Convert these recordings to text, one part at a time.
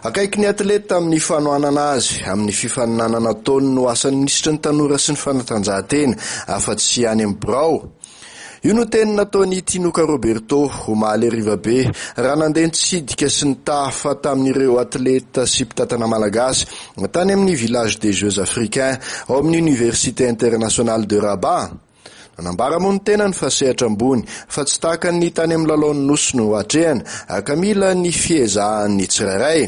Akaiky ny atleta amin'ny fanoanana azy amin'ny fifaninanana taony no asan'ny ministra ny tanora sy ny fanatanjahantena afa-tsy any amin'ny Birao. Io no teny nataony Tinoka Roberto omaly Rivabe raha nandeha nitsidika sy nitafa tamin'ireo atleta sy mpitatana malagasy tany amin'ny village des Jeux africains ao amin'ny Université internationale de Rabat. Nanambara moa ny tena ny fasehatra ambony fa tsy tahaka ny tany amin'ny lalaon'ny nosy no hatrehana ka mila ny fiezahan'ny tsirairay.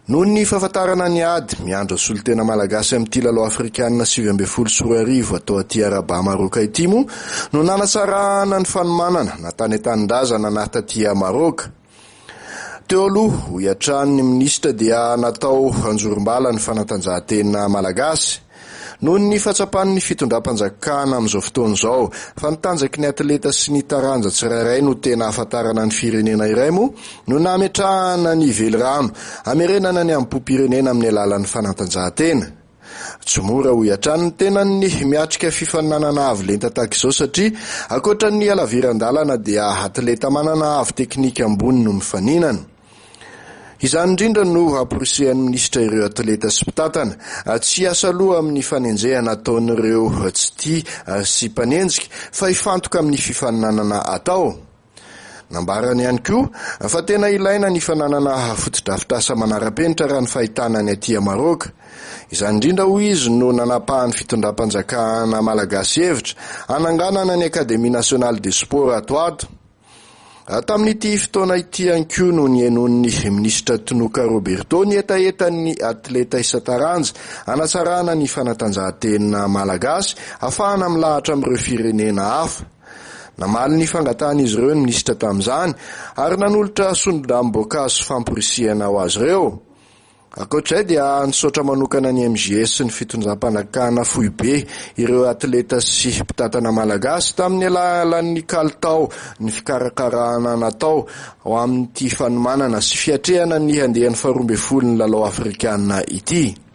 Noho ny fahafantarana ny ady miandro solon-tena malagasy amin'ity lalao afrikanina 2024 atao aty Rabat Maroka ity moa no nanatsarana ny fanomanana natany an-tanindrazana na taty Maroka. Teo aloha ho iatran'ny ministra dia natao anjorom-bala ny fanatanjahantena malagasy. Noho ny fatsapan'ny fitondram-panjakana amin'izao fotoana izao, fa nitanjaky ny atleta sy ny taranja tsirairay no tena ahafantarana ny firenena iray moa no nametrahana ny velirano hamerenana ny ambom-pirenena amin'ny alalan'ny fanatanjahantena. Tsy mora ho iatran'ny tena ny miatrika fifaninanana avo lenta tahaka izao satria ankoatra ny halaviran-dalana dia atleta manana avo teknika ambony no mifaninana. Izany indrindra no ampirisihan'ny ministra ireo atleta sy mpitatana tsy asa aloha amin'ny fanenjehana ataon'ireo tsy tia sy mpanenjika fa hifantoka amin'ny fifaninanana atao. Nambarany ihany koa fa tena ilaina ny fananana fotodrafitrasa manara-penitra raha ny fahitana ny aty Maroka. Izany indrindra ho izy no nanapahan'ny fitondram-panjakana malagasy hevitra hananganana ny Académie nationale des sports ato ato. Tamin'ity fotoana ity ihany koa no nienon'ny ministra Tinoka Roberto ny etaetan'ny atleta isan-taranja hanatsarana ny fanatanjahantena malagasy ahafahana milahatra amin'ireo firenena hafa. Namaly ny fangatahana izy ireo ny ministra tamin'izany ary nanolotra sondanom-boankazo famporisihana ho azy ireo. Ankoatr'izay dia nisaotra manokana ny MJS ny fitondram-panjakana fohy be ireo atleta sy mpitatana malagasy tamin'ny alalan'ny kalitao ny fikarakarana natao ao amin'ity fanomanana sy fiatrehana ny handehan'ny 12 ny lalao afrikanina ity.